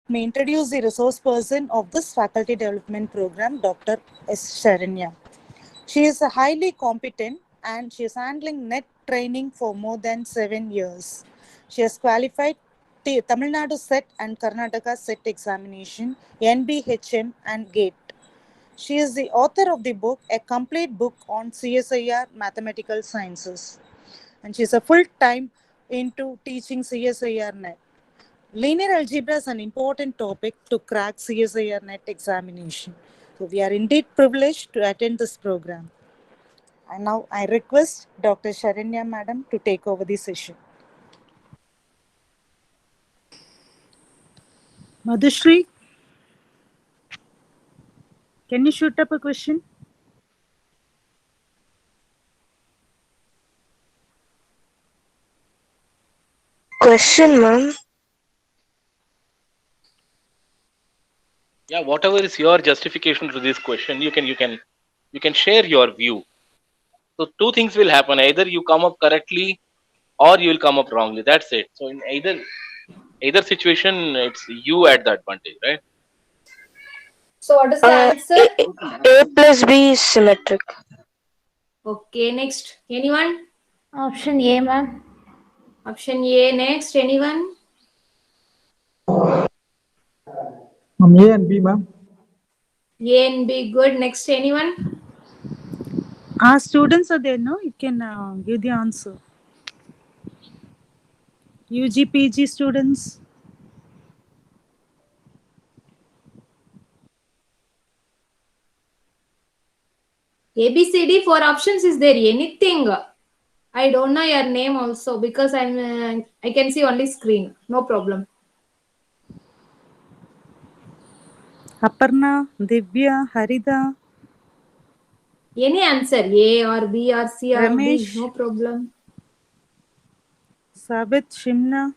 May introduce the resource person of this faculty development program, Dr. S. Sharanya. She is highly competent and she is handling net training for more than 7 years. She has qualified Tamil Nadu SET and Karnataka SET examination, NBHM and GATE. She is the author of the book, A Complete Book on CSIR Mathematical Sciences. And she is a full time into teaching CSIR net. Linear algebra is an important topic to crack CSIR net examination. So we are indeed privileged to attend this program. And now I request Dr. Sharanya Madam to take over the session. Madhushri, can you shoot up a question? Question, ma'am. Yeah, whatever is your justification to this question, you can share your view. So two things will happen: either you come up correctly or you will come up wrongly. That's it. So in either situation, it's you at the advantage, right? So what is the answer? A plus B is symmetric. Okay, next. Anyone? Option A, ma'am. Option A. Next. Anyone? A and B, ma'am. A and B. Good. Next. Anyone? Our students are there, no? You can give the answer. UG, PG students. A, B, C, D. Four options. Is there anything? I don't know your name also because I can see only screen. No problem. Aparna, Divya, Harida, Any answer, A or B or C or D, Ramesh, no problem. Sabit, Shimna.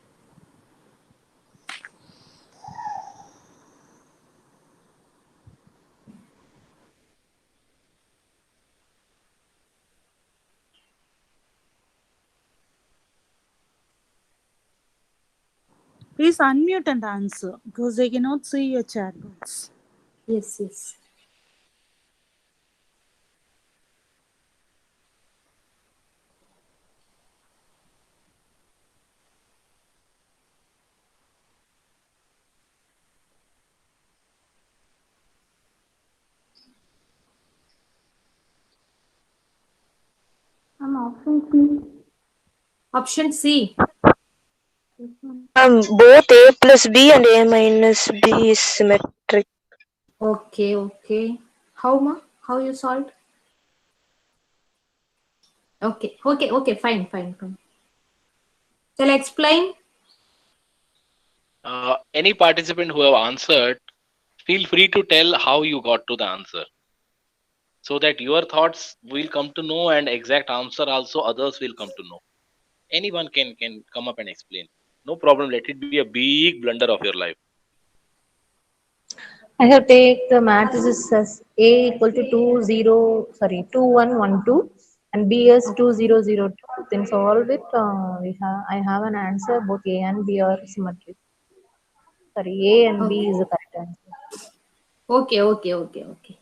Please unmute and answer because they cannot see your chat box. Yes, yes. Option C. Option C. Both A plus B and A minus B is symmetric. Okay, okay. How ma? How you solved? Okay, okay, okay. Fine, fine, fine. Shall I explain? Any participant who have answered, feel free to tell how you got to the answer, so that your thoughts will come to know and exact answer also others will come to know. Anyone can come up and explain. No problem. Let it be a big blunder of your life. I have take the matrices as A equal to 2112 and B is 2002. Then solve it. I have an answer. Both A and B are symmetric. Sorry, A and B is the correct answer. Okay, okay, okay, okay.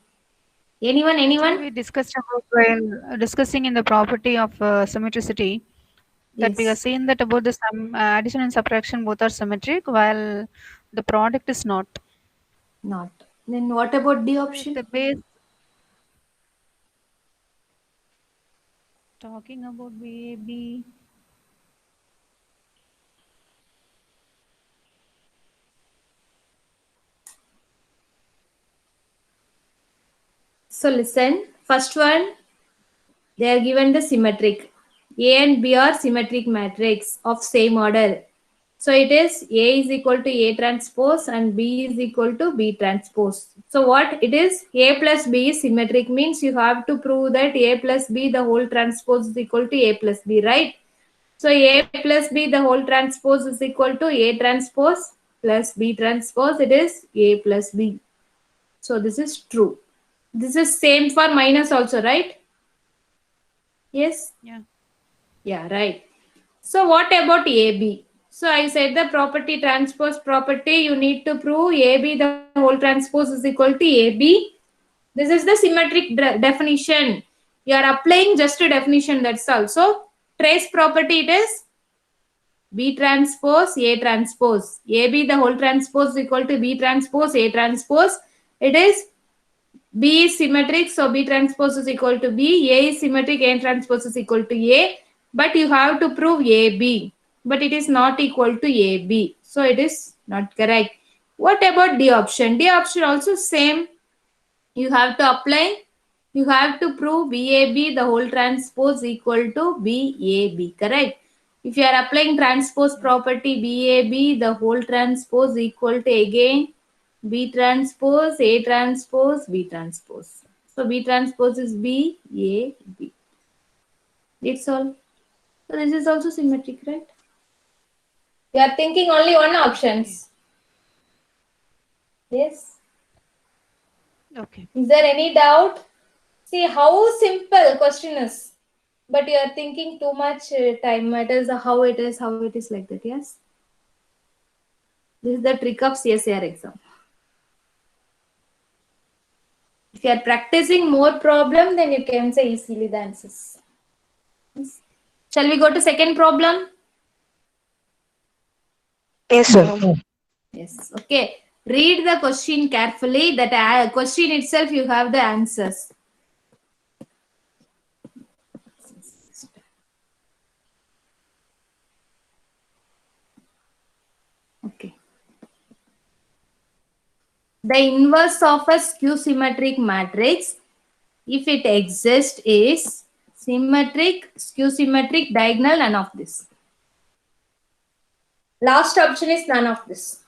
Anyone, anyone? We discussed about while discussing in the property of symmetricity that we are Yes. saying that about the sum, addition and subtraction both are symmetric while the product is not. Not. Then what about D So if option? the base talking about B. So listen. First one, they are given the symmetric. A and B are symmetric matrix of same order. So it is A is equal to A transpose and B is equal to B transpose. So what it is? A plus B is symmetric means you have to prove that A plus B the whole transpose is equal to A plus B, right? So A plus B the whole transpose is equal to A transpose plus B transpose. It is A plus B. So this is true. This is same for minus also, right? Yes? Yeah. Yeah, right. So what about AB? So I said the property transpose property, you need to prove AB the whole transpose is equal to AB. This is the symmetric definition. You are applying just a definition, that's all. So trace property it is B transpose A transpose. AB the whole transpose is equal to B transpose A transpose. It is B is symmetric, so B transpose is equal to B. A is symmetric, A transpose is equal to A. But you have to prove AB. But it is not equal to AB. So it is not correct. What about D option? D option also same. You have to apply. You have to prove BAB the whole transpose equal to BAB. Correct? If you are applying transpose property BAB the whole transpose equal to again B transpose, A transpose, B transpose. So B transpose is B, A, B. It's all. So this is also symmetric, right? You are thinking only one options. Yes. Okay. Is there any doubt? See how simple question is. But you are thinking too much time matters, how it is like that, yes? This is the trick of CSIR exam. If you are practicing more problem, then you can say easily the answers. Yes. Shall we go to second problem? Yes, Yes, ma'am. Yes. Okay. Read the question carefully. That question itself, you have the answers. Okay. The inverse of a skew-symmetric matrix, if it exists, is symmetric, skew-symmetric, diagonal, none of this. Last option is none of this.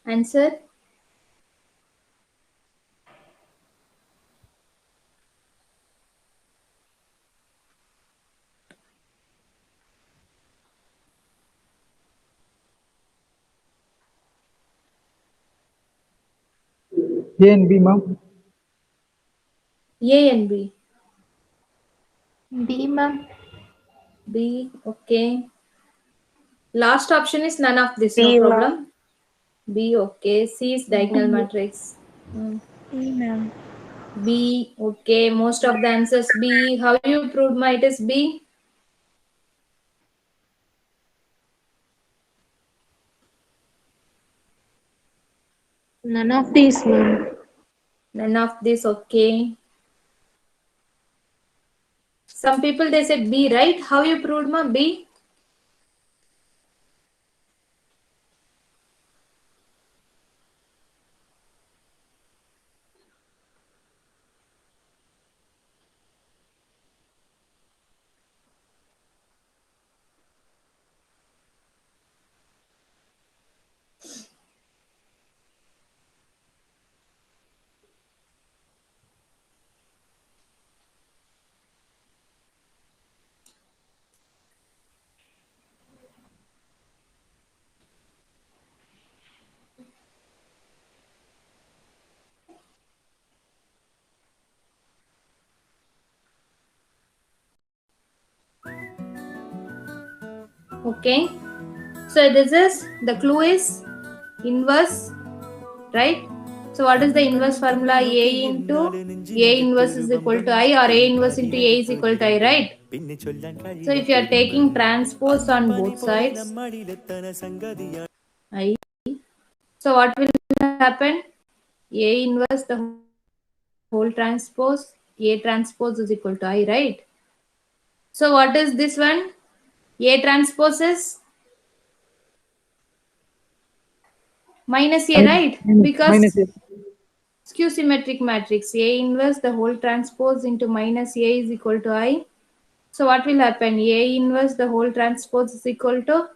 Answer? A and B, ma'am. A and B. B, ma'am. B, okay. Last option is none of this, no B, ma'am. problem. B, okay. C is diagonal matrix. E, ma'am. B, okay. Most of the answers B. How you proved it is B? None of these, ma'am. None of this, okay. Some people they said B, right? How you proved ma B? Okay. So this is the clue is inverse, right? So what is the inverse formula? A into A inverse is equal to I, or A inverse into A is equal to I, right? So if you are taking transpose on both sides, I. So what will happen? A inverse the whole transpose, A transpose is equal to I, right? So what is this one? A transpose is minus A, right? Minus Because A. skew symmetric matrix A inverse the whole transpose into minus A is equal to I. So what will happen? A inverse the whole transpose is equal to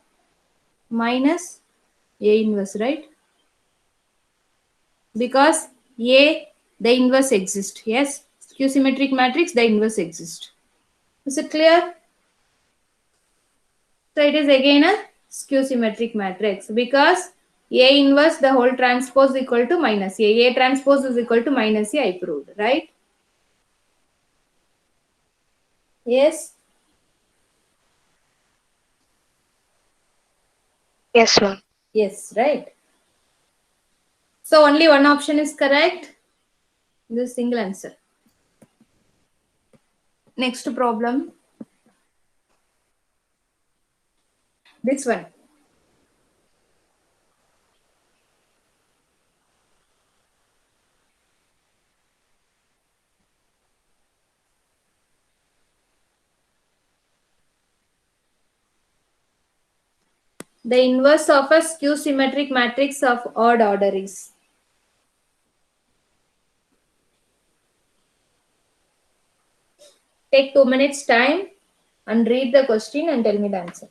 minus A inverse, right? Because A the inverse exists. Yes, skew symmetric matrix the inverse exists. Is it clear? So it is again a skew symmetric matrix because A inverse the whole transpose equal to minus A. A transpose is equal to minus A, I proved, right? Yes. Yes, ma'am. Yes, right. So only one option is correct. This single answer. Next problem. This one. The inverse of a skew symmetric matrix of odd order is. Take 2 minutes time and read the question and tell me the answer.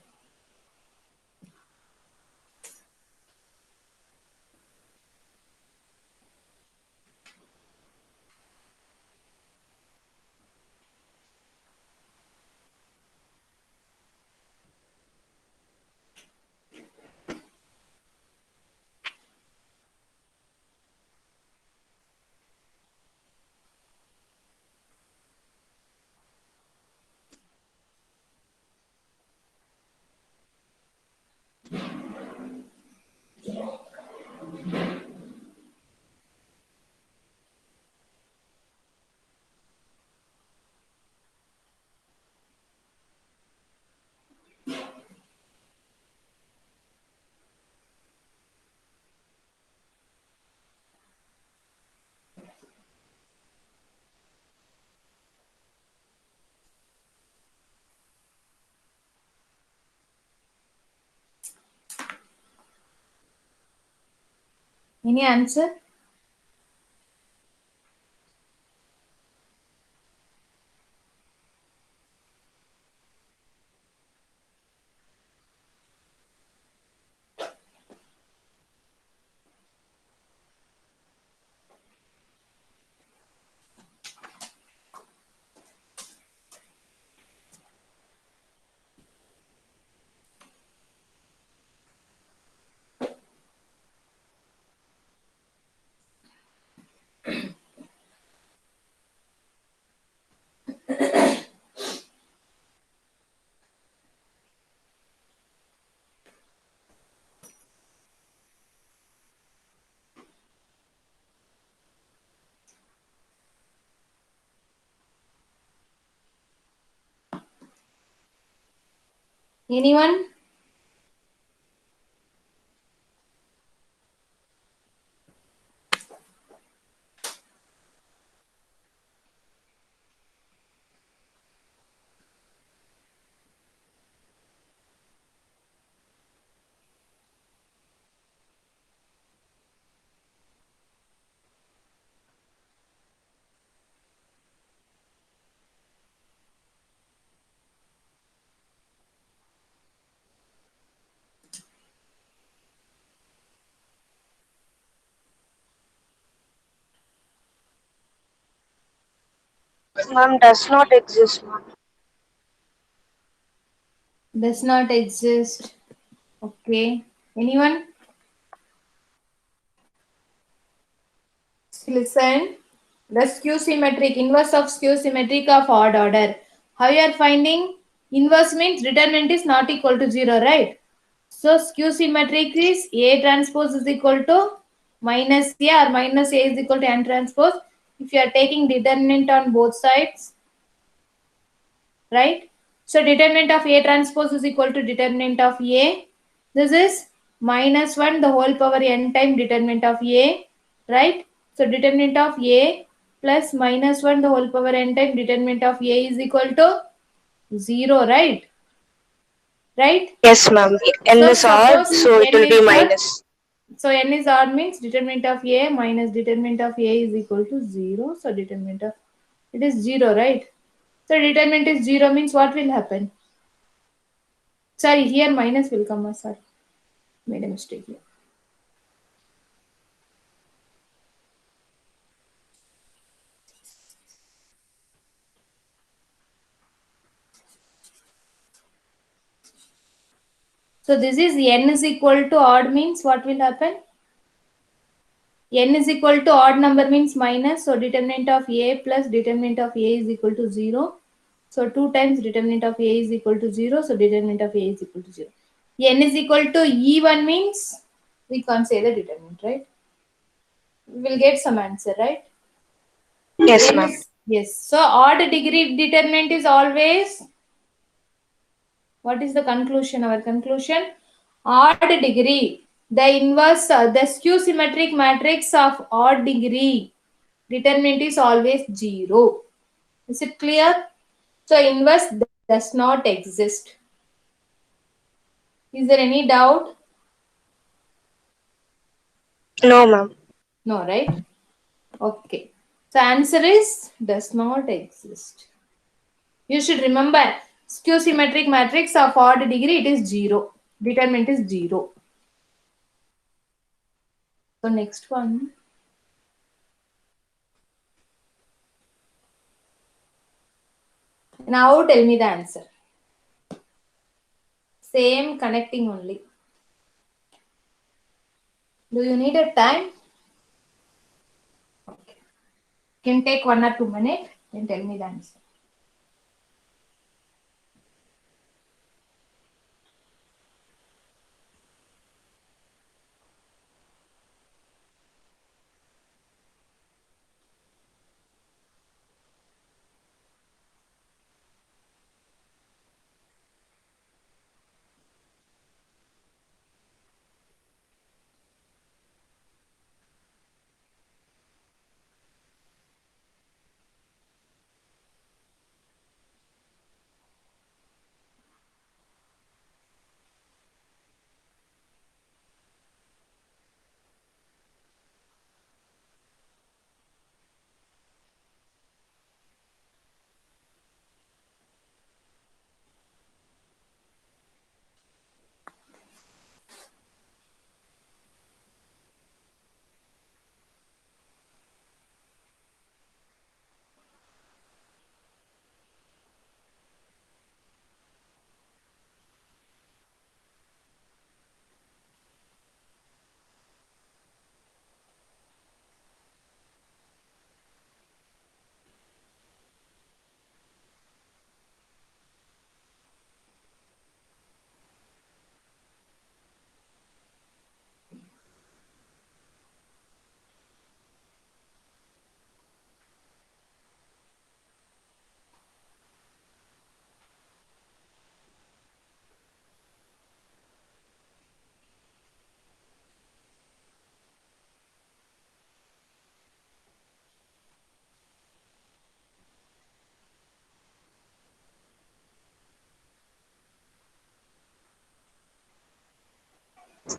Any answer? Anyone? Ma'am, does not exist, ma'am. Does not exist. Okay. Anyone? Listen. The skew symmetric, inverse of skew symmetric of odd order. How you are finding? Inverse means determinant is not equal to 0, right? So skew symmetric is A transpose is equal to minus A or minus A is equal to N transpose. If you are taking determinant on both sides, right? So determinant of A transpose is equal to determinant of A. This is minus 1 the whole power n time determinant of A, right? So determinant of A plus minus 1 the whole power n time determinant of A is equal to 0, right? Right? Yes, ma'am. N So is odd, suppose so it n will be is odd. minus. So n is odd means determinant of A minus determinant of A is equal to 0. So determinant of it is 0, right? So determinant is 0 means what will happen? Sorry, here minus will come. Sorry, made a mistake here. So this is n is equal to odd means what will happen? N is equal to odd number means minus. So determinant of A plus determinant of A is equal to 0. So 2 times determinant of A is equal to 0. So determinant of A is equal to 0. N is equal to E1 means we can't say the determinant, right? We will get some answer, right? Yes, N ma'am. is, yes. So odd degree determinant is always, what is the conclusion? Our conclusion, odd degree, the inverse, the skew symmetric matrix of odd degree determinant is always 0. Is it clear? So inverse does not exist. Is there any doubt? No, ma'am. No, right? Okay. So answer is does not exist. You should remember skew symmetric matrix of odd degree, it is 0. Determinant is 0. So next one. Now tell me the answer. Same connecting only. Do you need a time? Okay. Can take 1 or 2 minutes and tell me the answer.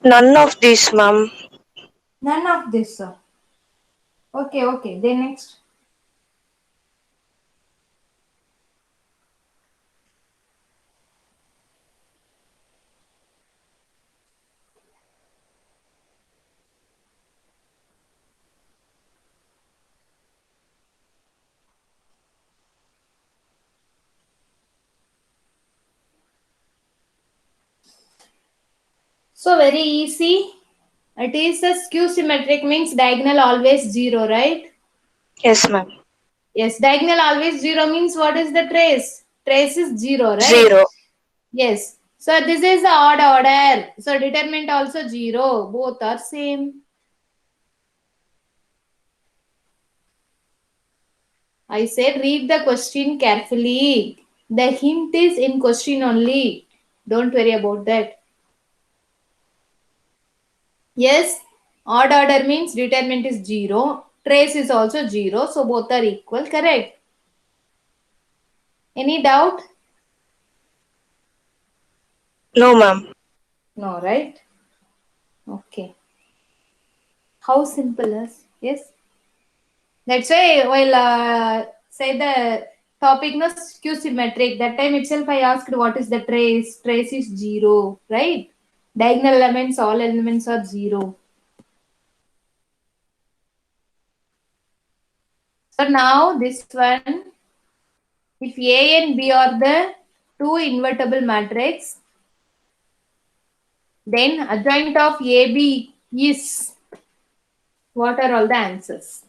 None of these, ma'am. None of this, sir. Okay, okay. Then next. So very easy. It is a skew symmetric means diagonal always 0, right? Yes, ma'am. Yes, diagonal always 0 means what is the trace? Trace is 0, right? 0. Yes. So this is the odd order. So determinant also 0. Both are same. I said read the question carefully. The hint is in question only. Don't worry about that. Yes, odd order means determinant is 0. Trace is also 0. So both are equal. Correct. Any doubt? No, ma'am. No, right? Okay. How simple is? Yes. That's why while say the topic no skew symmetric, that time itself I asked what is the trace. Trace is 0, right? Diagonal elements, all elements are 0. So now this one, if A and B are the two invertible matrix, then adjoint of AB is, what are all the answers?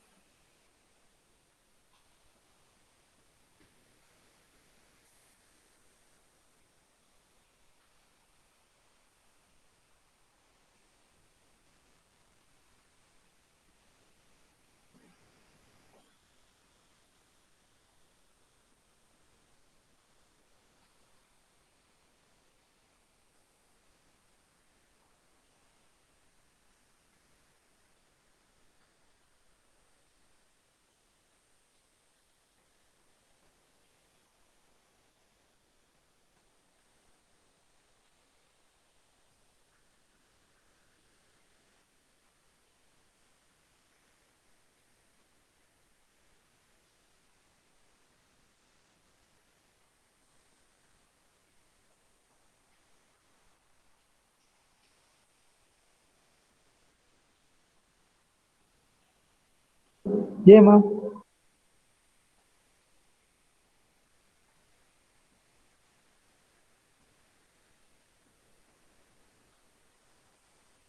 Yeah, ma'am.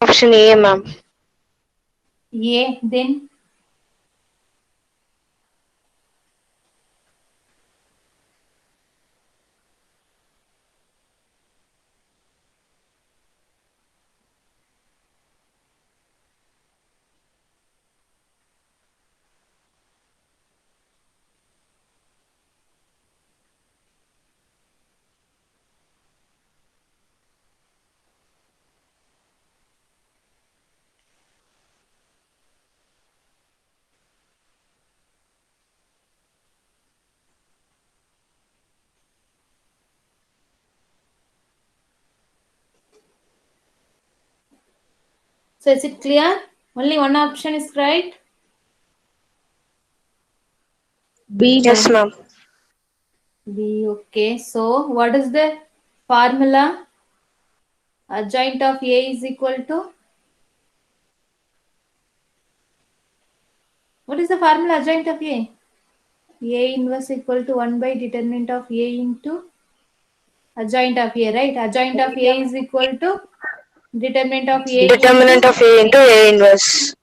Option A, ma'am. A, then so is it clear? Only one option is right. B, Yes, ma'am. ma'am. B, okay. So what is the formula? Adjoint of A is equal to? What is the formula adjoint of A? A inverse equal to 1 by determinant of A into adjoint of A, right? Adjoint of A is equal to determinant of A Determinant into, of A into A inverse.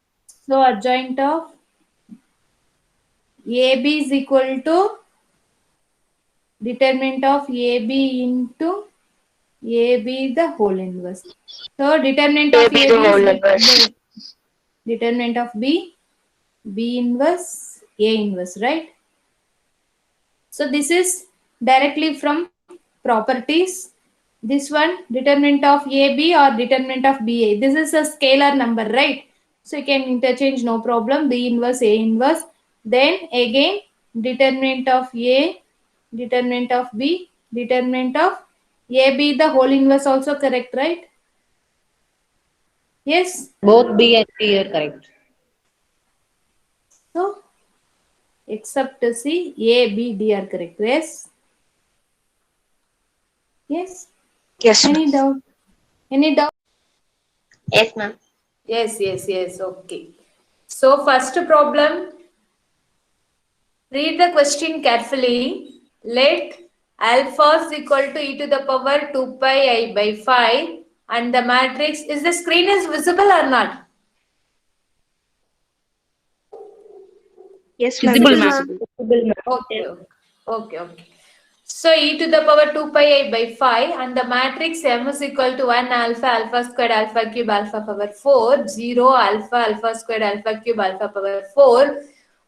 so adjoint of AB is equal to determinant of AB into AB the whole inverse. So determinant A of be the AB is whole inverse. determinant of B, B inverse, A inverse, right? So this is directly from properties. This one determinant of AB or determinant of BA. This is a scalar number, right? So you can interchange, no problem. B inverse, A inverse. Then again determinant of A, determinant of B, determinant of AB the whole inverse also correct, right? Yes. Both B and C are correct. So except C, A, B, D are correct. Yes. Yes. Yes, ma'am. Any doubt? Any doubt? Yes, ma'am. Yes, yes, yes. Okay. So first problem, read the question carefully. Let alpha is equal to e to the power 2 pi I by 5 and the matrix, is the screen is visible or not? Yes, ma'am. Visible, It is ma'am. visible. Possible, ma'am. Okay, okay, okay. So e to the power 2 pi I by 5 and the matrix M is equal to 1 alpha alpha squared alpha cube alpha power 4, 0 alpha alpha squared alpha cube alpha power 4,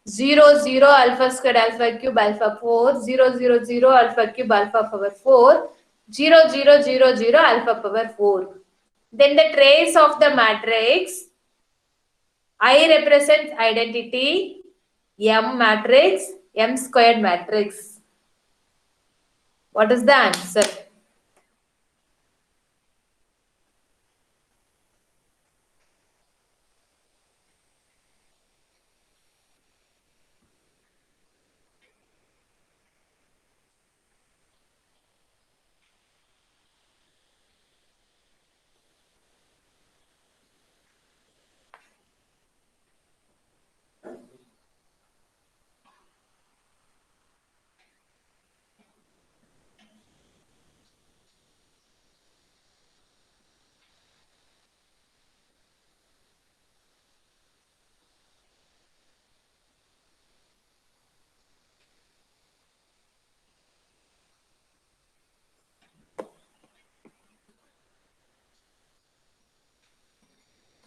0 0 alpha squared alpha cube alpha 4, 0 0 0 alpha cube alpha power 4, 0 0 0 0 alpha power 4. Then the trace of the matrix I represents identity, M matrix, M squared matrix. What is the answer?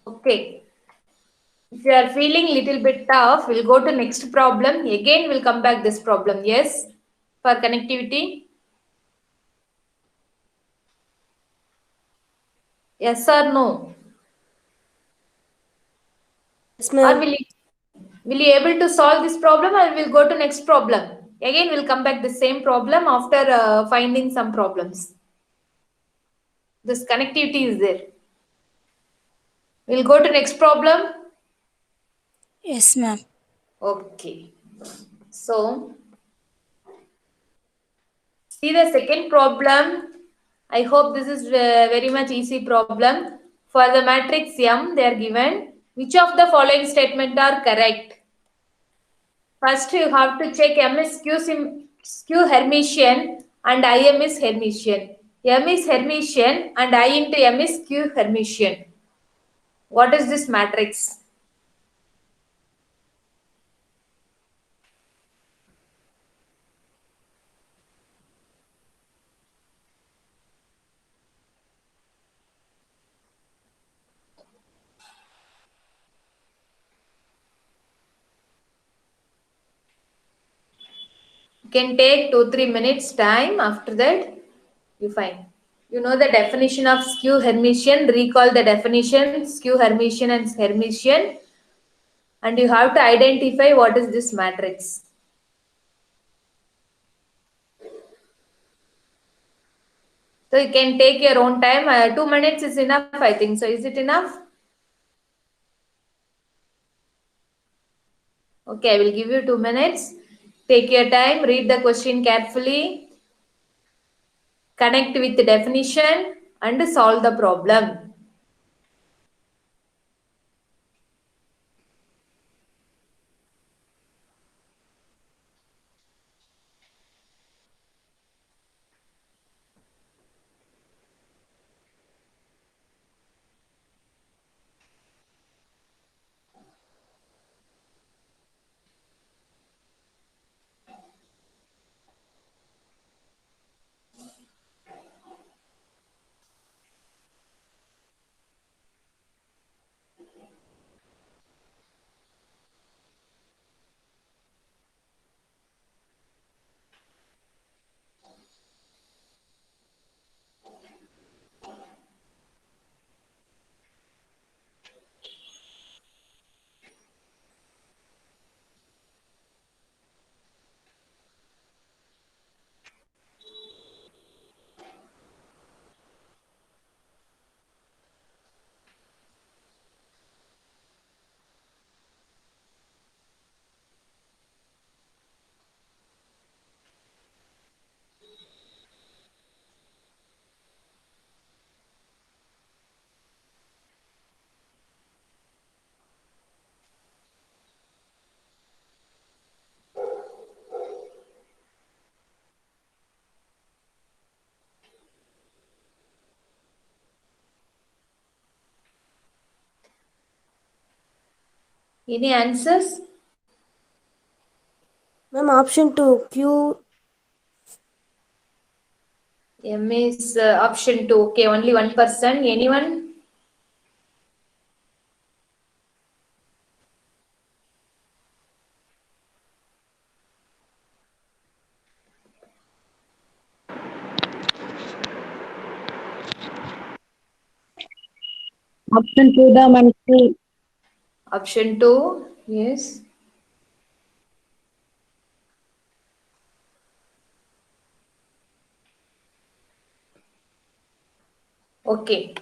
Okay. If you are feeling little bit tough, we'll go to next problem. Again, we'll come back this problem. Yes, for connectivity. Yes or no? Yes, Or ma'am. will you able to solve this problem, or we'll go to next problem? Again, we'll come back the same problem after finding some problems. This connectivity is there. We'll go to next problem. Yes, ma'am. Okay. So, see the second problem. I hope this is very much easy problem. For the matrix M, they are given. Which of the following statement are correct? First, you have to check M is Q Hermitian and IM is Hermitian. M is Hermitian and I into M is Q Hermitian. What is this matrix? You can take 2-3 minutes time. After that, you find. You know the definition of skew Hermitian. Recall the definition skew Hermitian and Hermitian. And you have to identify what is this matrix. So you can take your own time. 2 minutes is enough, I think. So is it enough? Okay, I will give you 2 minutes. Take your time, read the question carefully, connect with the definition and solve the problem. Any answers? Ma'am, option 2, Q M is option 2. Okay, only one person. Anyone? Option 2, the ma'am. Option 2. Yes. Okay.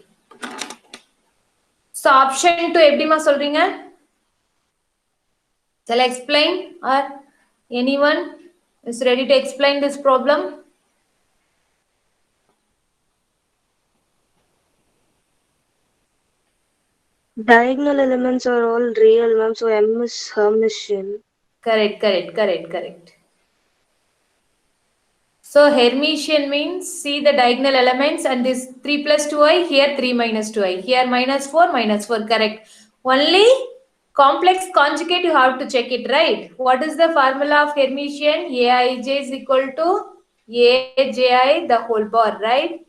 So option 2 எப்படிமா சொல்றீங்க? Shall I explain or anyone is ready to explain this problem? Diagonal elements are all real, ma'am. So M is Hermitian. Correct. So Hermitian means see the diagonal elements and this 3 plus 2i, here 3 minus 2i, here minus 4, correct. Only complex conjugate you have to check it, right? What is the formula of Hermitian? Aij is equal to Aji the whole bar, right?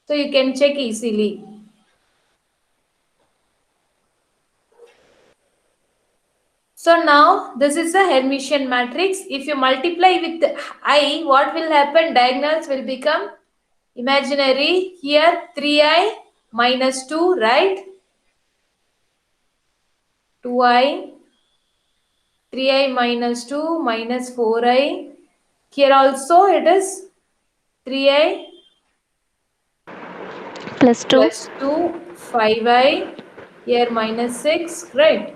So you can check easily. So now this is a Hermitian matrix. If you multiply with I, what will happen? Diagonals will become imaginary. Here 3i minus 2, right? 2i, 3i minus 2 minus 4i. Here also it is 3i Plus 2. plus 2, 5i. Here minus 6, right?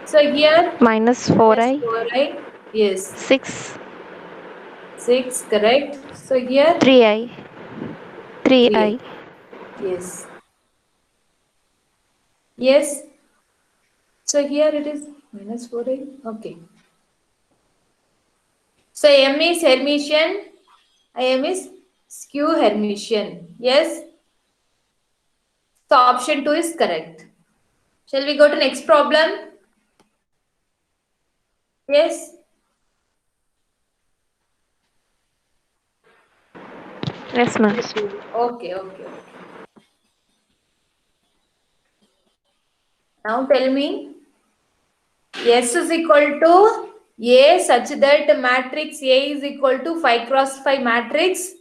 So here Minus minus 4i. 4i. Yes, 6. 6, correct. So here 3i. 3i. Yes. Yes. So here it is minus 4i. Okay. So M is Hermitian. M is skew Hermitian. Yes. So option 2 is correct. Shall we go to next problem? Yes. Yes, ma'am. Okay. Now tell me. S is equal to A such that matrix A is equal to 5 cross 5 matrix.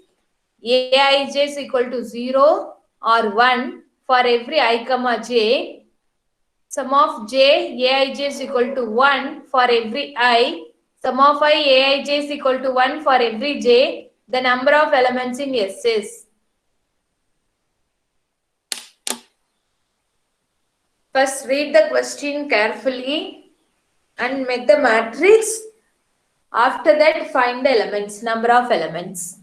Aij is equal to 0 or 1 for every I comma j. Sum of j Aij is equal to 1 for every I. Sum of I Aij is equal to 1 for every j. The number of elements in S is. First read the question carefully and make the matrix. After that find the elements, number of elements.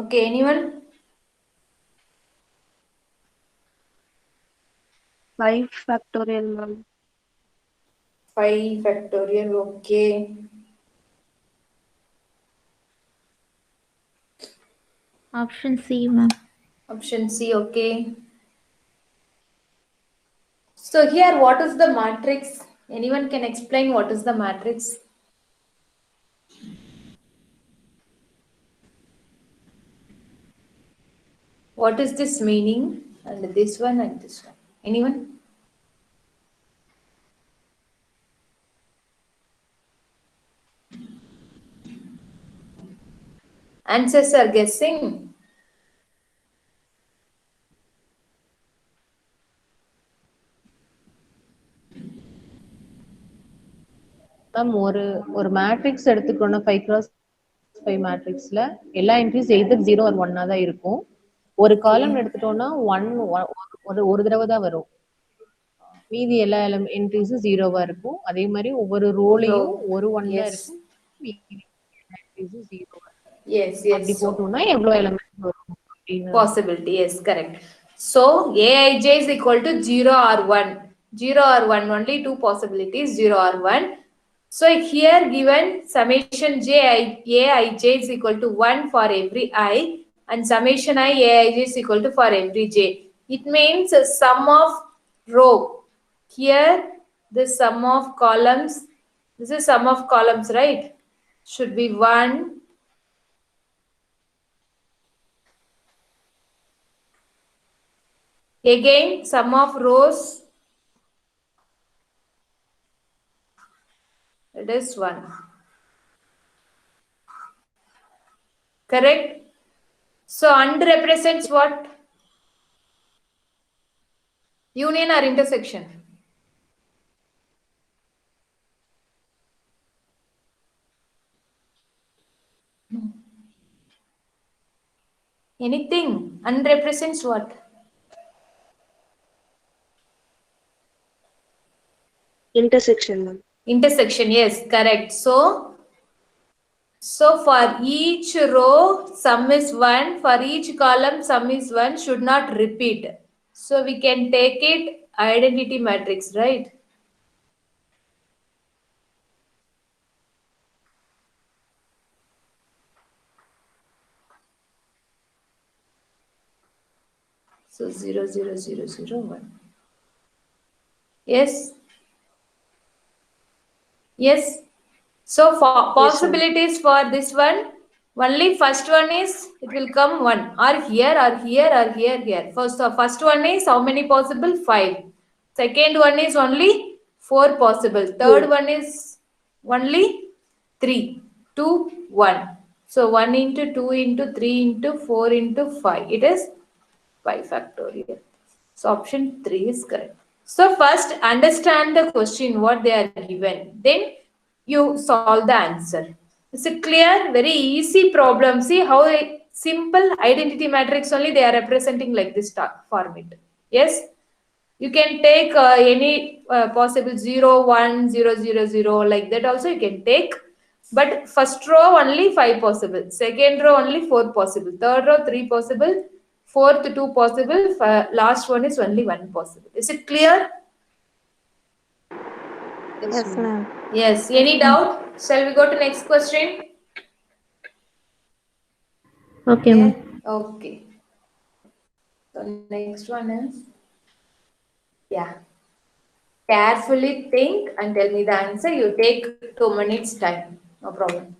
Okay, anyone? 5 factorial, ma'am. 5 factorial, okay. Option C, ma'am. Option C, okay. So here, what is the matrix? Anyone can explain what is the matrix? What is this meaning? And this one and this one. Anyone? Answers are guessing. Ma'am ஒரு matrix எடுத்துக்கோன்னா 5x5 மேட்ரிக்ஸ்ல எல்லா entries either 0 R 1 தான் இருக்கும். ஒரு காலம் எடுத்துட்டோம்னா 1 ஒரு தடவை தான் வரும். மீதி எல்லா என்ட்ரிஸும் 0வா இருக்கும். அதே மாதிரி ஒவ்வொரு ரோலையும் ஒரு 1 தான் இருக்கும். மீதி என்ட்ரிஸும் 0வா இருக்கும். Yes, அப்படி yes. போட்டோம்னா எவ்வளவு எலிமெண்ட் வரும்? Possibility, yes, correct. So Aij is equal to 0 or 1. 0 or 1, only two possibilities, 0 or 1. So here given summation Aij is equal to 1 for every I and summation Aij is equal to for every j. It means sum of row. Here the sum of columns, this is sum of columns, right? Should be 1. Again, sum of rows, it is 1. Correct? So, and represents what? Union or intersection? Anything. And represents what? Intersection, ma'am. Intersection, yes, correct. So for each row, sum is 1. For each column, sum is 1. Should not repeat. So we can take it identity matrix, right? So 0, 0, 0, 0, 1. Yes. Yes. So for possibilities for this one, only first one is it will come 1 or here or here or here, here. First one is how many possible? 5. Second one is only 4 possible. Third one is only 3, 2, 1. So 1 into 2 into 3 into 4 into 5. It is 5 factorial. So option 3 is correct. So first understand the question what they are given. Then you solve the answer. Is it clear? Very easy problem. See how a simple identity matrix only they are representing like this format. Yes. You can take any possible 0, 1, 0, 0, 0 like that also you can take. But first row only 5 possible. Second row only 4 possible. Third row 3 possible. Fourth 2 possible. Last one is only 1 possible. Is it clear? Yes, ma'am. Yes. Any doubt? Shall we go to next question? Okay, ma'am. Okay. So next one is, yeah. Carefully think and tell me the answer. You take 2 minutes time. No problem.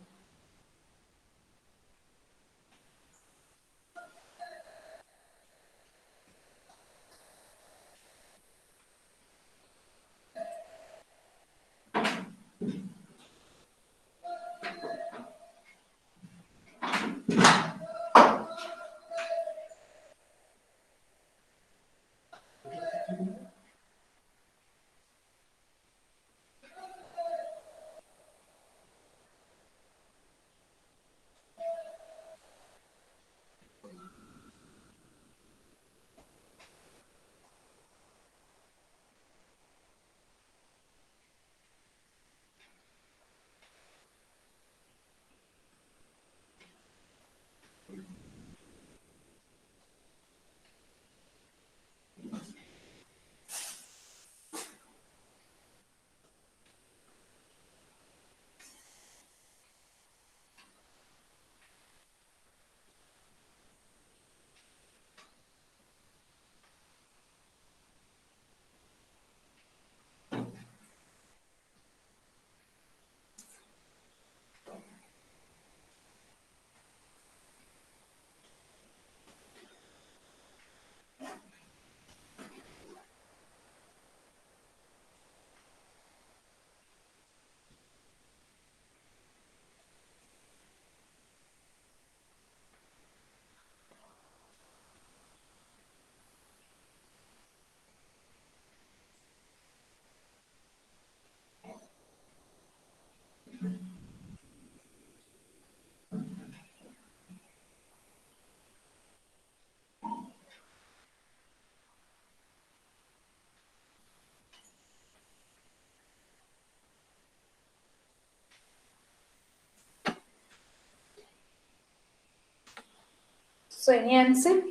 So any answer?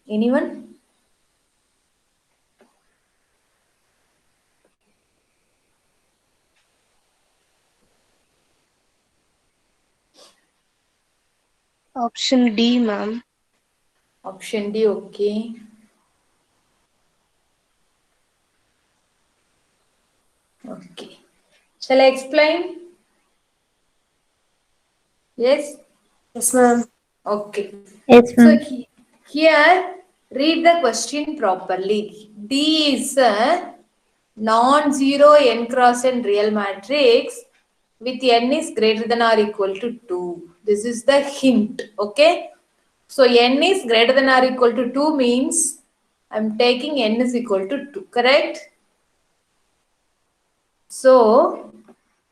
Anyone? Option D, ma'am. Option D, okay. Okay. Shall I explain? Yes? Yes, ma'am. Okay. Yes, So ma'am. here, read the question properly. D is a non-zero n cross n real matrix with n is greater than or equal to 2. This is the hint. Okay. So n is greater than or equal to 2 means I'm taking n is equal to 2. Correct? So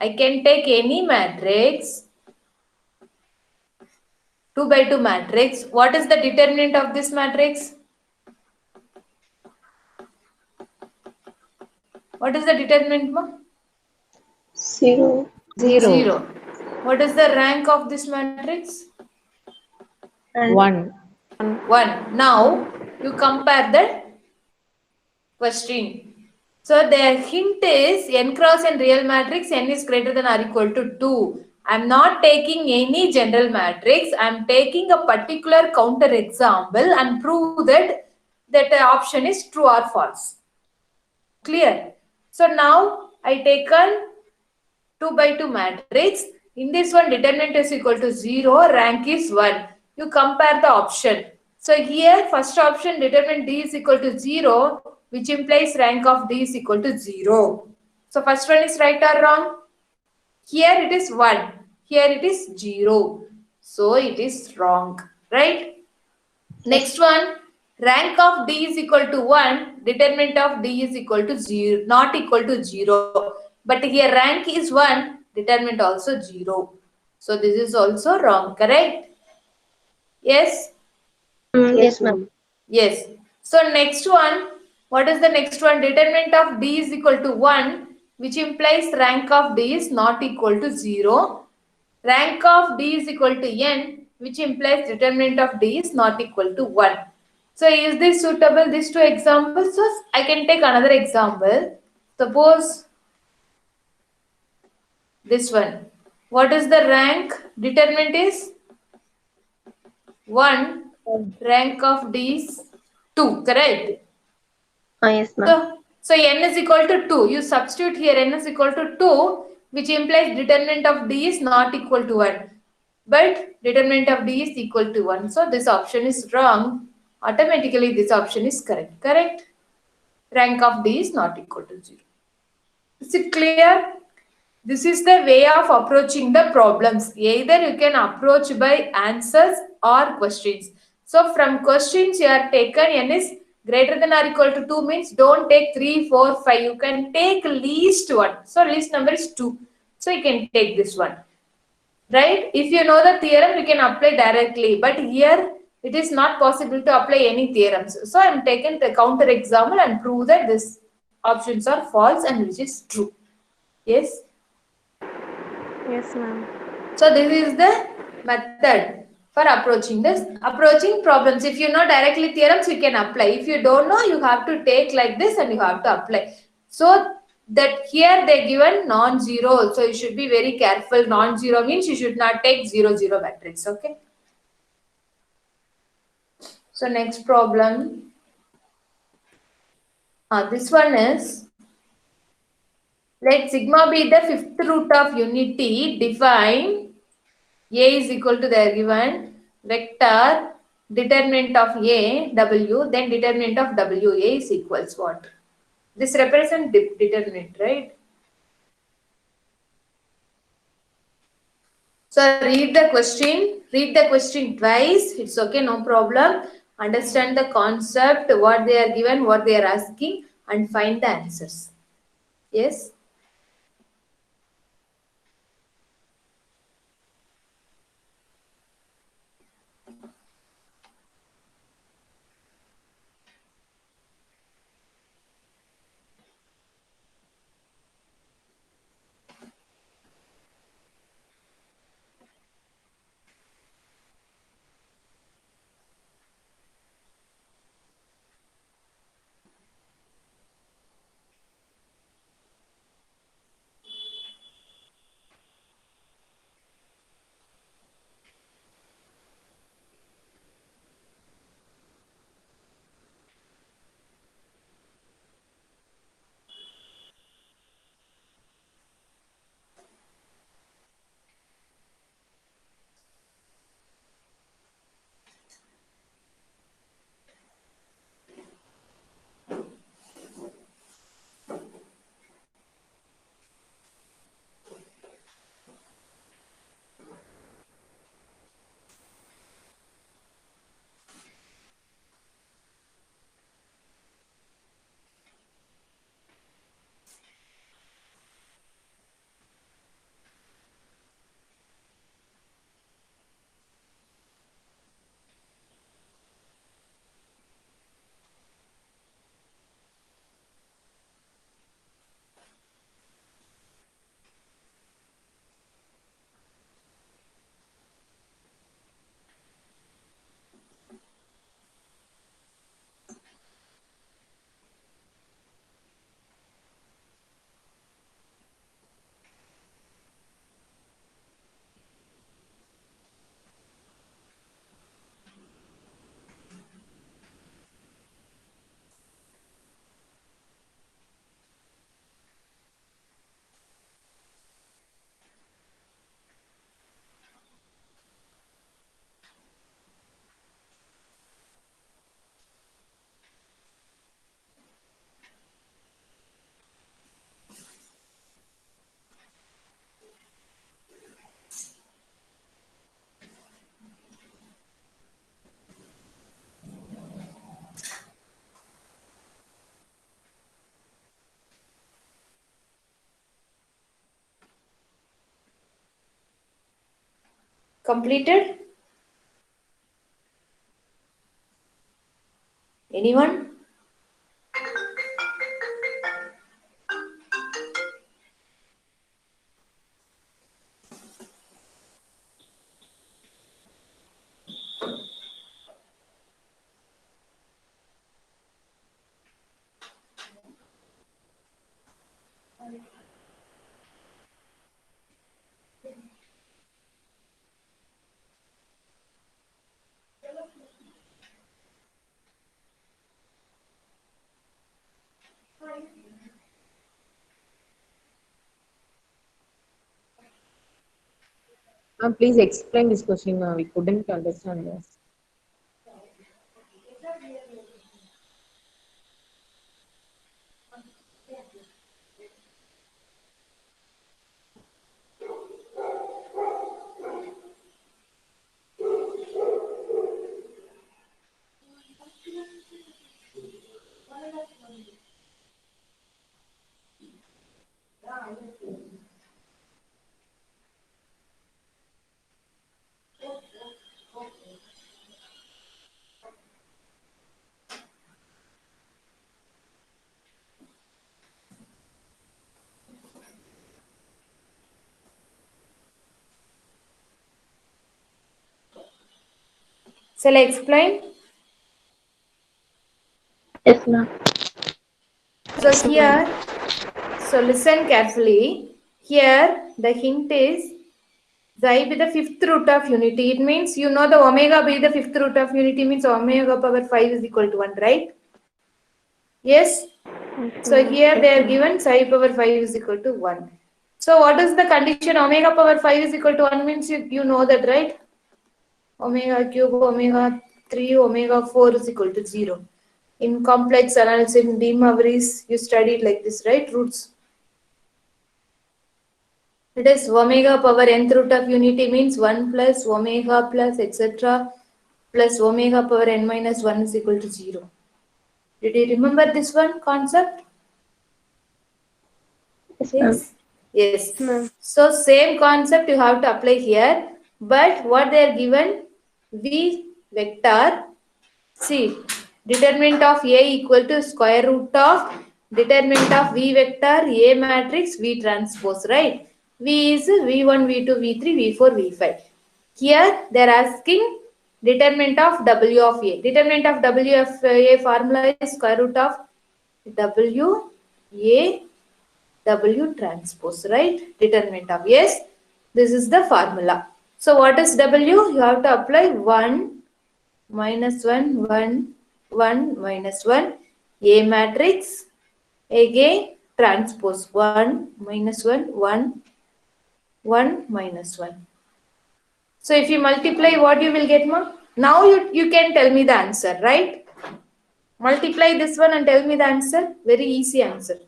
I can take any matrix 2 by 2 matrix. What is the determinant of this matrix? What is the determinant, ma? 0. 0. What is the rank of this matrix? And 1. 1. Now you compare the question. So the hint is n cross n real matrix, n is greater than or equal to 2. I'm not taking any general matrix. I'm taking a particular counter example and prove that the option is true or false. Clear? So now I taken 2 by 2 matrix. In this one, determinant is equal to 0, rank is 1. You compare the option. So here, first option, determinant D is equal to 0, which implies rank of D is equal to 0. So first one is right or wrong? Here it is 1. Here it is 0. So it is wrong. Right? Next one, rank of D is equal to 1, determinant of D is equal to 0, not equal to 0. But here rank is 1, determinant also 0. So this is also wrong, correct? Yes? yes, ma'am. Yes. So next one, what is the next one? Determinant of D is equal to 1, which implies rank of D is not equal to 0. Rank of D is equal to n, which implies determinant of D is not equal to 1. So is this suitable, these two examples? So I can take another example. Suppose this one. What is the rank? Determinant is 1. Rank of D is 2, correct? Yes, ma'am. So n is equal to 2. You substitute here n is equal to 2, which implies determinant of D is not equal to 1. But determinant of D is equal to 1. So this option is wrong. Automatically this option is correct. Correct? Rank of D is not equal to 0. Is it clear? This is the way of approaching the problems. Either you can approach by answers or questions. So from questions you are taken n is greater than or equal to 2 means don't take 3, 4, 5. You can take least one. So least number is 2. So you can take this one. Right? If you know the theorem, you can apply directly. But here it is not possible to apply any theorems. So I am taking the counter example and prove that these options are false and which is true. Yes? Yes, ma'am. So this is the method for approaching problems. If you know directly theorems, you can apply. If you don't know, you have to take like this and you have to apply. So that here they given non-zero. So you should be very careful. Non-zero means you should not take 0, 0 matrix. Okay. So next problem. This one is, let sigma be the fifth root of unity. Define A is equal to the given vector, determinant of A, W, then determinant of W, A is equals what? This represents determinant, right? So read the question twice. It's okay, no problem. understand the concept, what they are given, what they are asking, and find the answers. Yes? Completed? Anyone? Please explain this question. We couldn't understand this. Shall I explain? Yes, ma'am. So here, so listen carefully. Here, the hint is xi be the fifth root of unity. It means you know the omega be the fifth root of unity means omega power 5 is equal to 1, right? Yes? So here they are given psi power 5 is equal to 1. So what is the condition? Omega power 5 is equal to 1 means you know that, right? Omega cube, omega 3, omega 4 is equal to 0. In complex analysis, in De Moivre's, you studied like this, right? Roots. It is omega power nth root of unity means 1 plus omega plus etc. plus omega power n minus 1 is equal to 0. Did you remember this one concept? Yes. Yes. ma'am. So same concept you have to apply here, but what they are given, V vector, see, determinant of A equal to square root of determinant of V vector A matrix V transpose, right? V is V1, V2, V3, V4, V5. Here they are asking determinant of W of A. Determinant of W of A formula is square root of W A W transpose, right? Determinant of, yes, this is the formula. So what is W? You have to apply 1 minus 1, 1, 1 minus 1, A matrix, again transpose 1 minus 1, 1, 1 minus 1. So if you multiply, what you will get, ma? Now you can tell me the answer, right? Multiply this one and tell me the answer. Very easy answer.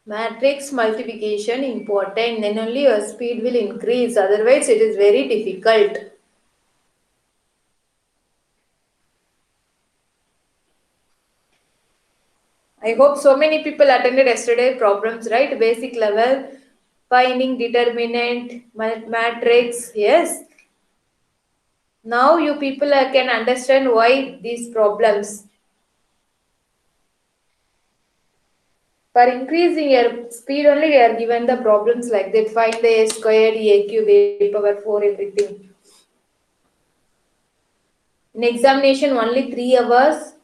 Matrix multiplication important, then only your speed will increase, otherwise it is very difficult. I hope so many people attended yesterday problems, right? Basic level, finding determinant, matrix, yes. Now you people can understand why these problems. For increasing your speed only, we are given the problems like that. Find the a squared, a cube, a power 4, everything. In examination, only 3 hours.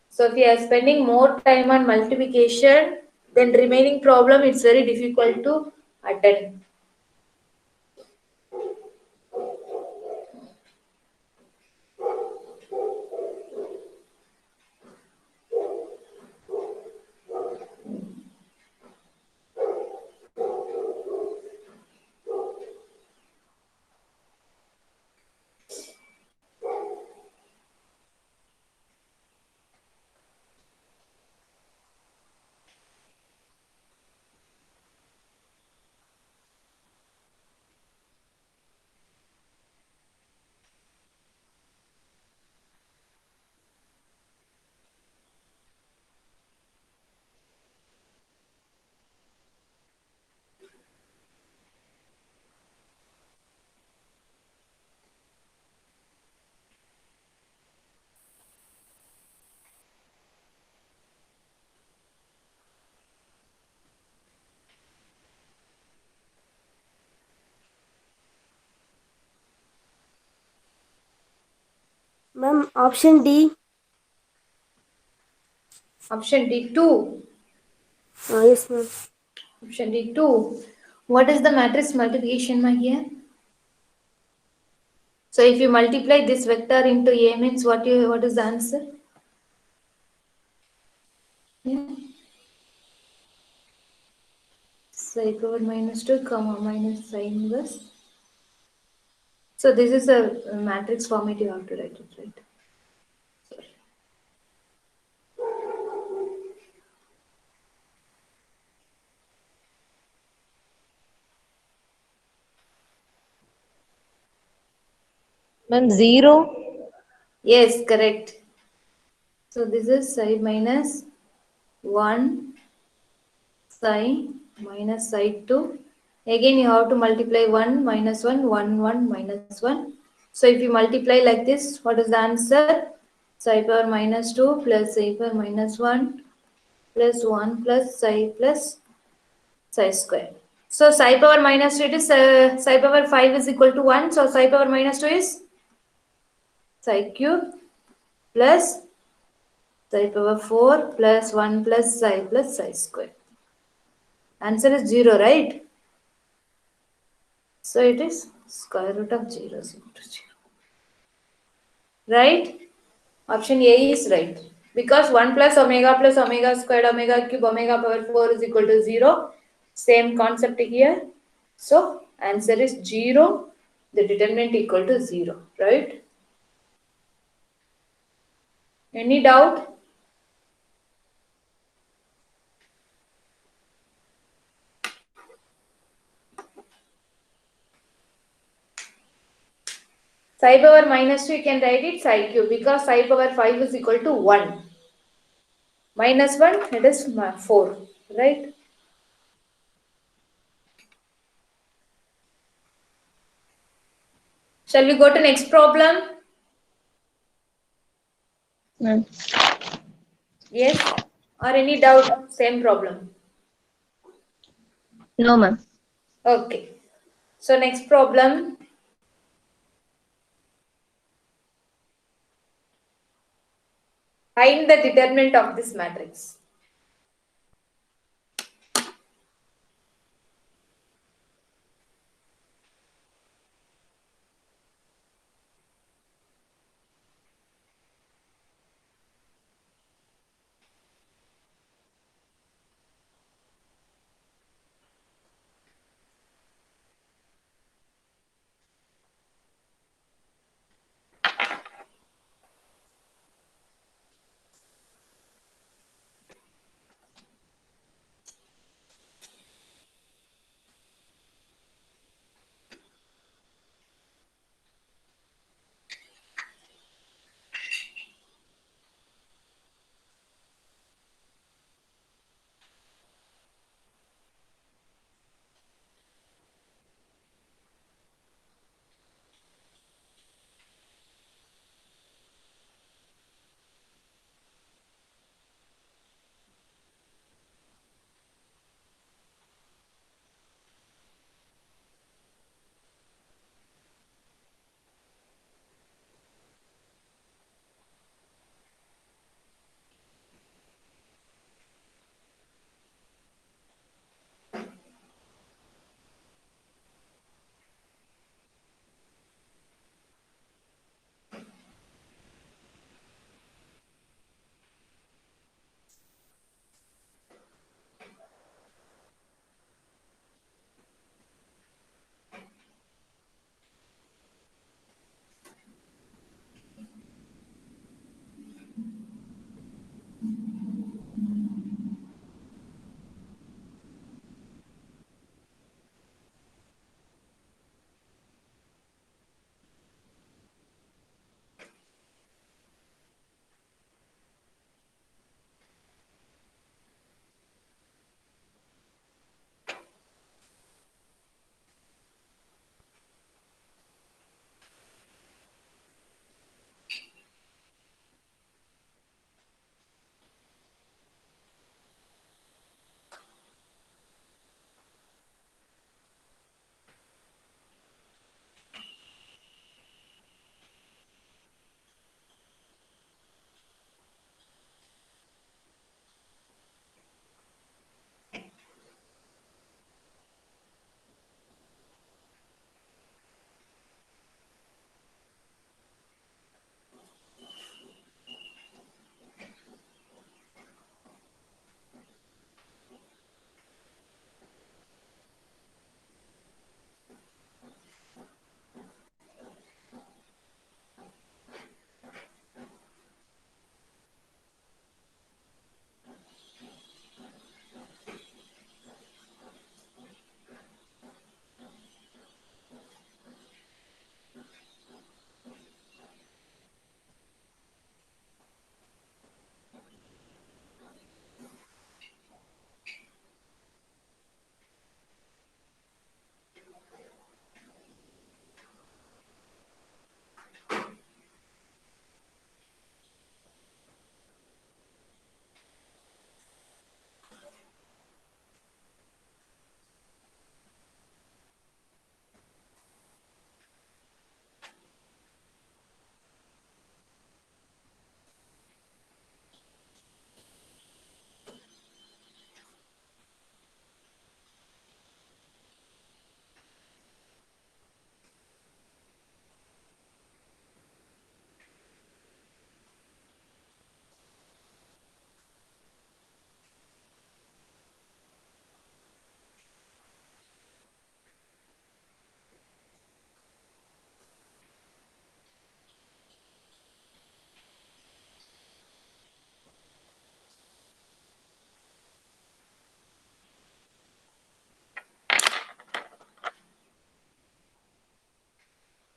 So if you are spending more time on multiplication, then remaining problem, it's very difficult to attend. Ma'am, option D. Option D 2. Yes, ma'am. Option D 2. What is the matrix multiplication, my here? So if you multiply this vector into A means what is the answer? Yeah. Psi power minus 2 comma minus psi inverse. So this is a matrix format, you have to write it, right? Sorry. Ma'am, 0. Yes, correct. So this is psi minus 1 psi minus psi 2. Again you have to multiply 1 minus 1, 1, 1 minus 1. So if you multiply like this, what is the answer? Psi power minus 2 plus psi power minus 1 plus 1 plus psi square. So psi power minus 2 is psi power 5 is equal to 1. So psi power minus 2 is psi cube plus psi power 4 plus 1 plus psi square. Answer is 0, right? So it is square root of 0 is equal to 0. Right? Option A is right. Because 1 plus omega squared omega cube omega power 4 is equal to 0. Same concept here. So answer is 0. The determinant equal to 0, right? Any doubt? Psi power minus 2, you can write it psi cube because psi power 5 is equal to 1. Minus 1, it is 4, right? Shall we go to next problem? Ma'am. Yes? Or any doubt? Same problem. No, ma'am. Okay. So next problem. Find the determinant of this matrix.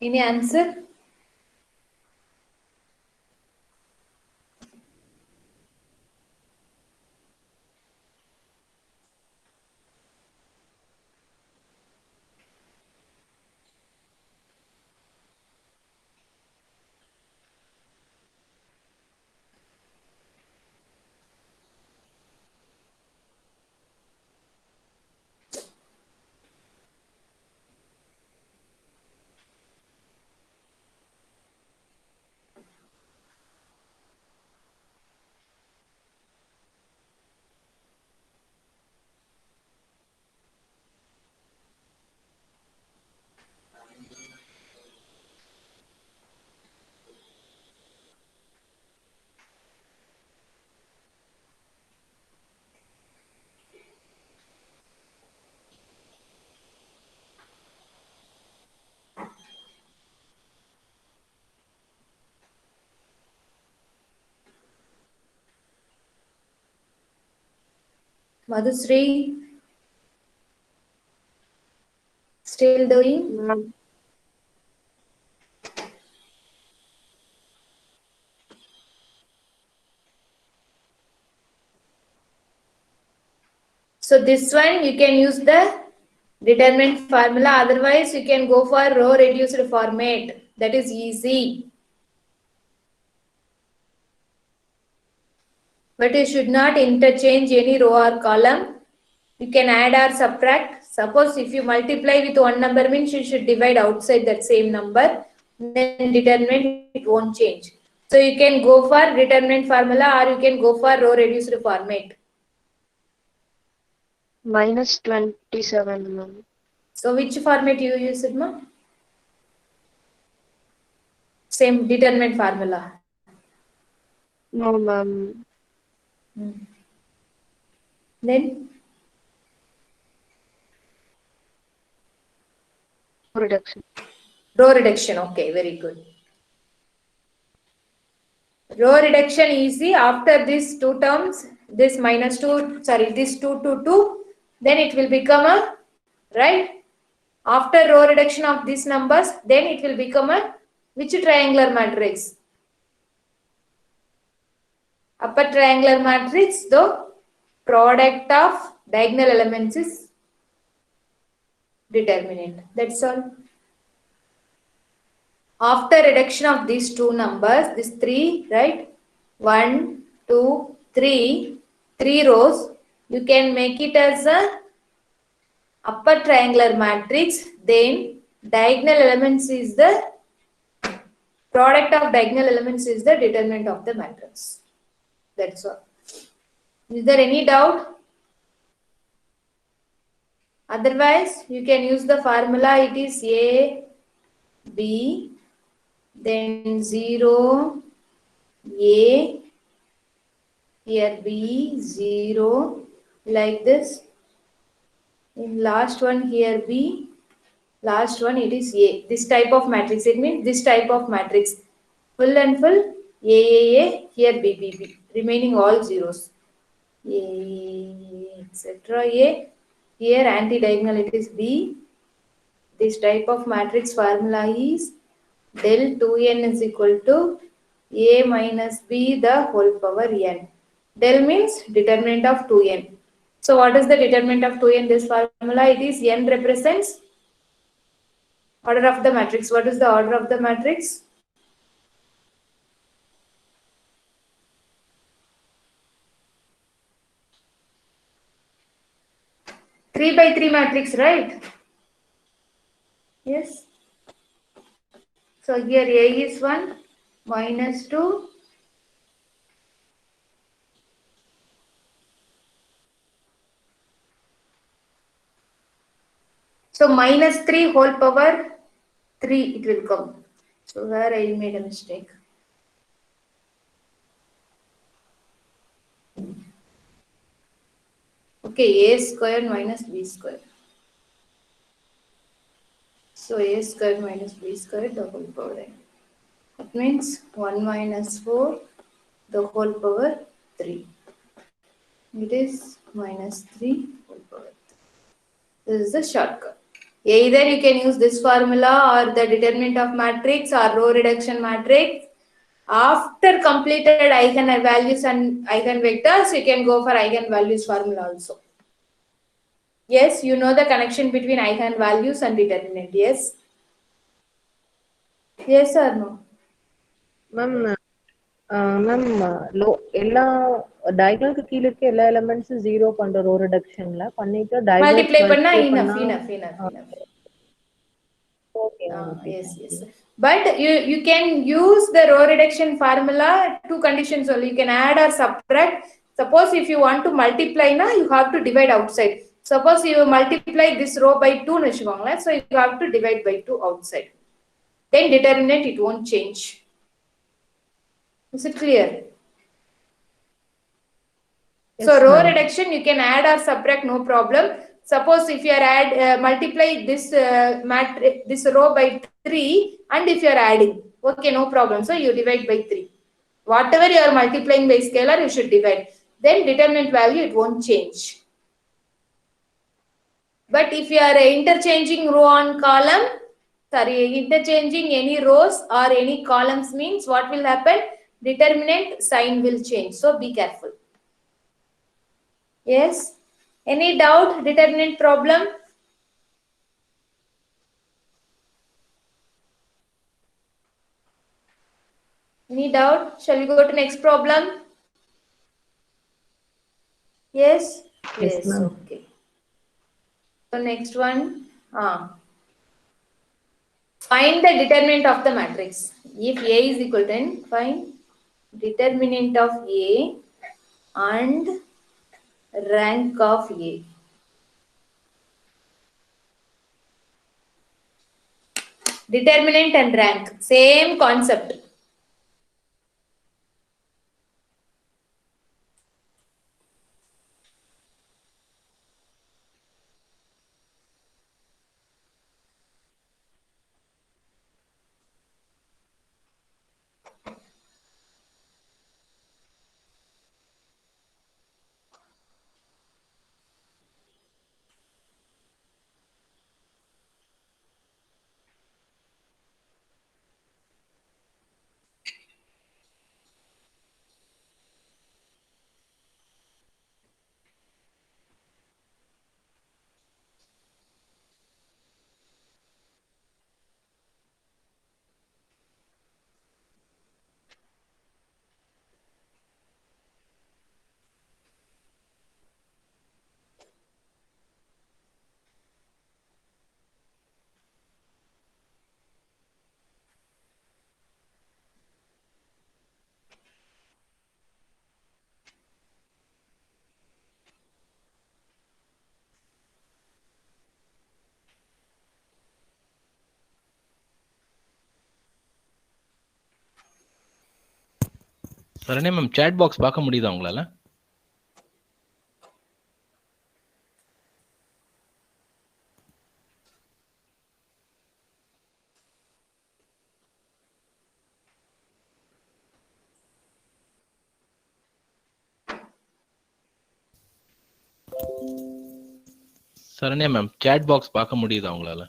Any answer? Madhusri, still doing? Ma'am. So this one you can use the determinant formula. Otherwise, you can go for row reduced format. That is easy. But you should not interchange any row or column. You can add or subtract. Suppose if you multiply with one number means you should divide outside that same number. Then determinant it won't change. So you can go for determinant formula or you can go for row reduced format. Minus 27, ma'am. So which format you use it, ma? Same determinant formula. No, ma'am. Then Reduction. row reduction. Okay, very good. Row reduction easy. After these two terms, this minus 2, sorry, this 2 to 2, then it will become a, right? After row reduction of these numbers, then it will become a, which triangular matrix? Upper triangular matrix, the product of diagonal elements is determinant. That's all. After reduction of these two numbers, this 3, right? 1, 2, 3, 3 rows, you can make it as a upper triangular matrix. Then diagonal elements is the product of diagonal elements is the determinant of the matrix. That's all. Is there any doubt? Otherwise, you can use the formula. It is A, B, then 0, A, here B, 0, like this. In last one here B, last one it is A. This type of matrix, it means this type of matrix. Full and full, A, here B, B, B. Remaining all zeros. A, etc. A. Here anti-diagonal it is B. This type of matrix formula is del 2n is equal to A minus B the whole power n. Del means determinant of 2n. So what is the determinant of 2n? This formula, it is n represents order of the matrix. What is the order of the matrix? Three by three matrix, right? Yes. So here A is 1, minus 2, so minus 3 whole power 3 it will come. So where I made a mistake. Okay, A square minus B square. So A square minus B square the whole power n. That means 1 minus 4 the whole power 3. It is minus 3 whole power 3. This is the shortcut. Either you can use this formula or the determinant of matrix or row reduction matrix. After completed eigenvalues and eigenvectors, you can go for eigenvalues formula also. Yes, you know the connection between eigenvalues and determinant. Yes. Yes or no? Ma'am ma'am எல்லா டயகனலுக்கு கீழ இருக்க எல்லா எலிமெண்ட்ஸும் zero பண்ற row ரிடக்ஷன்ல பண்ணிட்டு Multiply diagonal பண்ணா multiply enough. பண்ணா okay okay Yes. But you can use the row reduction formula, two conditions only. You can add or subtract. Suppose if you want to multiply now, you have to divide outside. Suppose you multiply this row by 2, so you have to divide by 2 outside. Then determinant, it won't change. Is it clear? Yes, So row ma'am. reduction, you can add or subtract, no problem. Suppose if you are multiply this matrix, this row by 3, and if you are adding, okay, no problem. So you divide by 3. Whatever you are multiplying by scalar, you should divide. Then determinant value, it won't change. But if you are interchanging row on column, interchanging any rows or any columns means what will happen? Determinant sign will change. So be careful. Yes. Any doubt? Determinant problem? Any doubt? Shall we go to next problem? Yes? Yes, ma'am. Okay. So next one. Find the determinant of the matrix. If A is equal to n, find determinant of A and rank of A. Determinant and rank, same concept. சரணே ma'am chat box பார்க்க முடியுதா உங்களால? சரணே ma'am chat box பார்க்க முடியுதா உங்களால?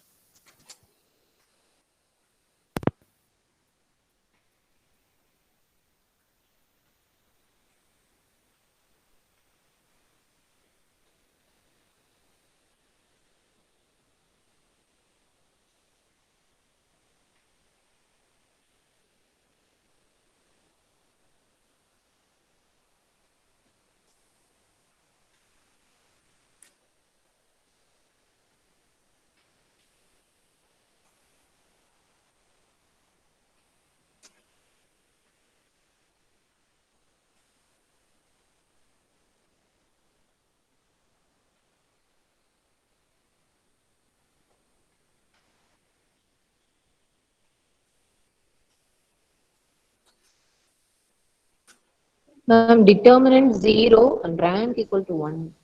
Determinant 0 and rank equal to 1.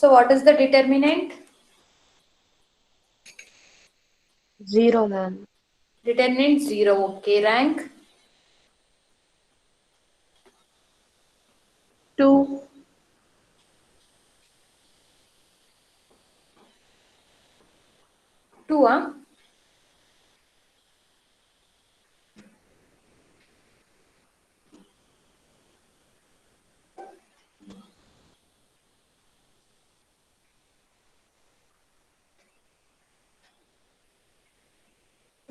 So what is the determinant? 0, ma'am. Determinant 0. Okay. Rank? 2. 2, huh?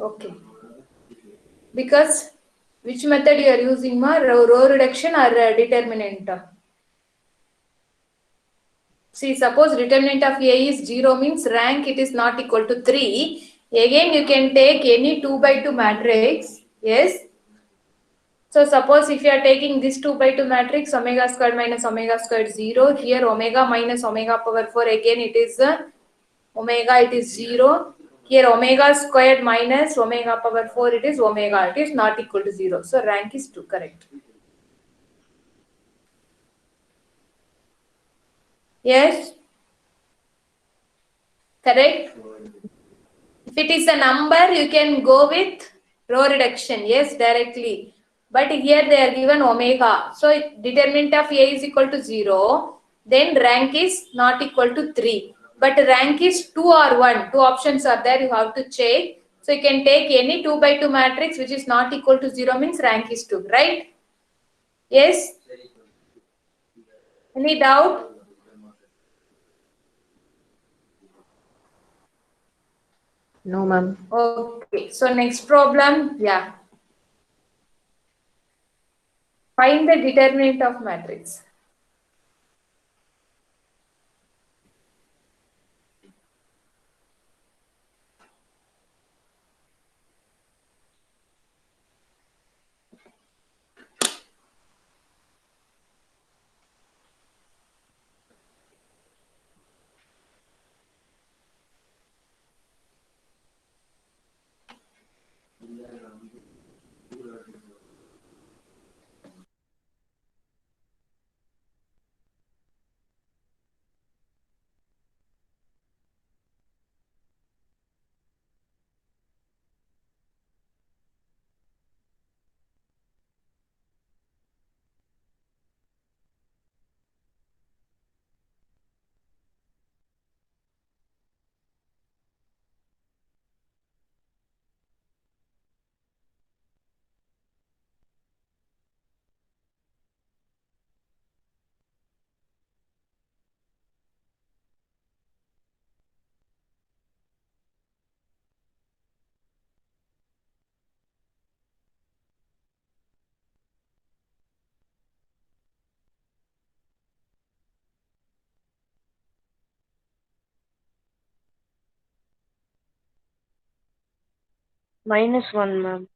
Okay. Because which method you are using, ma? Row reduction or determinant? See, suppose determinant of A is 0 means rank it is not equal to 3. Again, you can take any 2 by 2 matrix. Yes. So suppose if you are taking this 2 by 2 matrix, omega squared minus omega squared 0. Here omega minus omega power 4, again it is omega, it is 0. Here omega squared minus omega power 4, it is omega. It is not equal to 0. So rank is 2, correct. Yes? Correct? If it is a number, you can go with row reduction. Yes, directly. But here they are given omega. So determinant of A is equal to 0. Then rank is not equal to 3. But rank is 2 or 1. Two options are there. You have to check. So you can take any 2 by 2 matrix which is not equal to 0 means rank is 2. Right? Yes? Any doubt? No, ma'am. Okay. So next problem. Yeah. Find the determinant of matrix. -1, ma'am.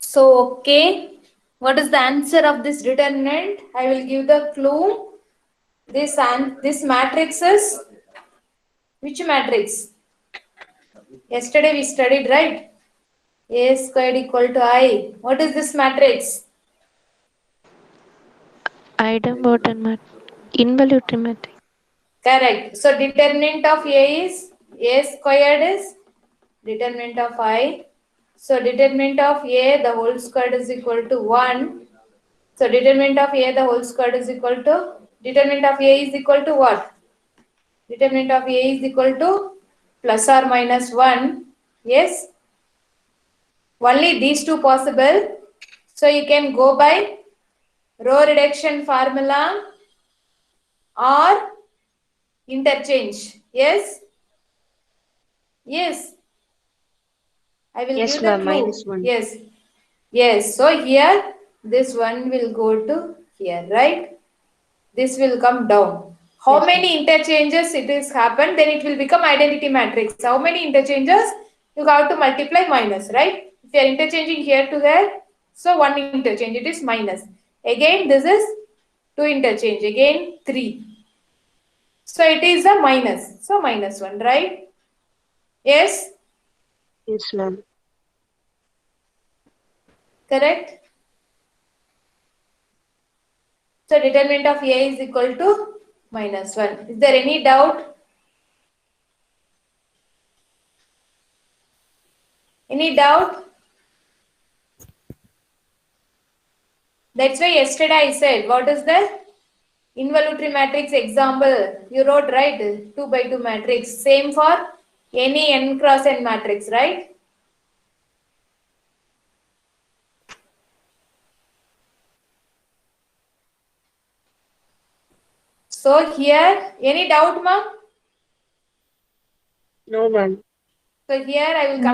So, okay, what is the answer of this determinant? I will give the clue. This matrix is Which matrix? Yesterday we studied, right? A squared equal to I. What is this matrix? Idempotent matrix. Involutory matrix. Correct. So determinant of A is A squared is determinant of I. So determinant of A the whole squared is equal to 1. So determinant of A the whole squared is equal to, determinant of A is equal to what? Determinant of A is equal to plus or minus 1. Yes. Only these two possible. So you can go by row reduction formula or interchange. Yes. Yes. I will Yes, give the ma'am. clue. -1. Yes. Yes. So here this one will go to here, right? This will come down. How Yes, many interchanges it is happened, then it will become identity matrix. How many interchanges? You have to multiply minus, right? If you are interchanging here to here, so one interchange, it is minus. Again, this is 2 interchange, again 3. So it is a minus. So minus 1, right? Yes, Yes, ma'am. correct? So determinant of A is equal to minus 1. Is there any doubt? Any doubt? That's why yesterday I said, what is the involutory matrix example? You wrote, right? 2 by 2 matrix. Same for any n cross n matrix, right? So here, any doubt, ma'am? No, ma'am. So here I will come